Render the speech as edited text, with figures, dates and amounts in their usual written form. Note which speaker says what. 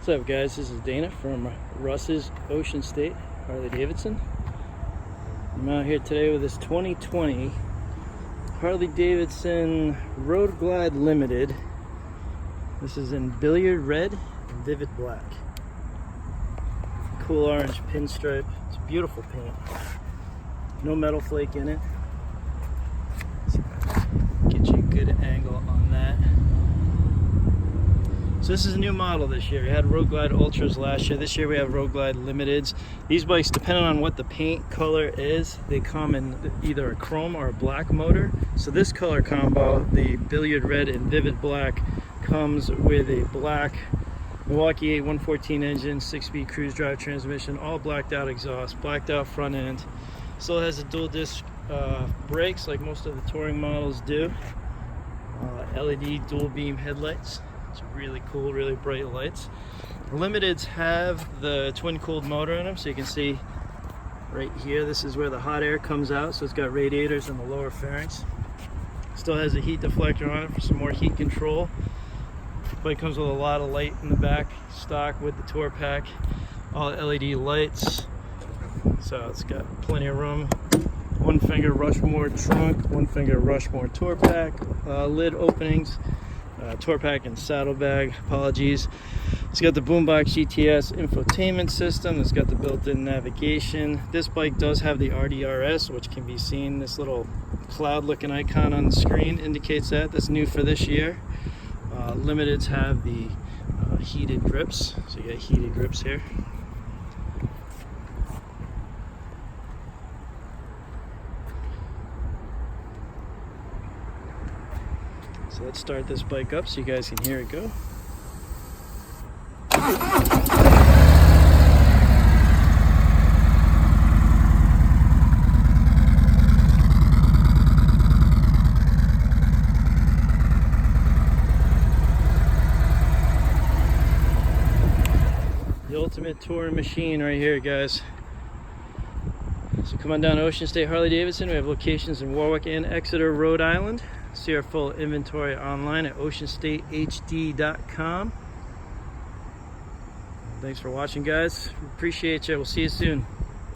Speaker 1: What's up, guys? This is Dana from Russ's Ocean State Harley-Davidson. I'm out here today with this 2020 Harley-Davidson Road Glide Limited. This is in Billiard red and vivid black. Cool orange pinstripe. It's beautiful paint. No metal flake in it. Get you a good angle on that. So this is a new model this year. We had Road Glide Ultras last year. This year we have Road Glide Limiteds. These bikes, depending on what the paint color is, they come in either a chrome or a black motor. So this color combo, the Billiard red and vivid black, comes with a black Milwaukee 114 engine, 6-speed cruise drive transmission, all blacked out exhaust, blacked out front end. Still has a dual disc brakes like most of the touring models do. LED dual beam headlights. It's really cool, really bright lights. Limiteds have the twin cooled motor in them, so you can see right here, this is where the hot air comes out, so it's got radiators in the lower pharynx. Still has a heat deflector on it for some more heat control. Bike comes with a lot of light in the back, stock with the tour pack, all LED lights, so it's got plenty of room. One finger Rushmore trunk, one finger Rushmore tour pack, lid openings, tour pack and saddlebag, apologies. It's got the Boombox GTS infotainment system. It's got the built-in navigation. This bike does have the RDRS, which can be seen. This little cloud-looking icon on the screen indicates that. That's new for this year. Limiteds have the heated grips, so you got heated grips here. So let's start this bike up so you guys can hear it go. The ultimate touring machine right here, guys. So come on down to Ocean State Harley-Davidson. We have locations in Warwick and Exeter, Rhode Island. See our full inventory online at oceanstatehd.com. Thanks for watching, guys. Appreciate you. We'll see you soon.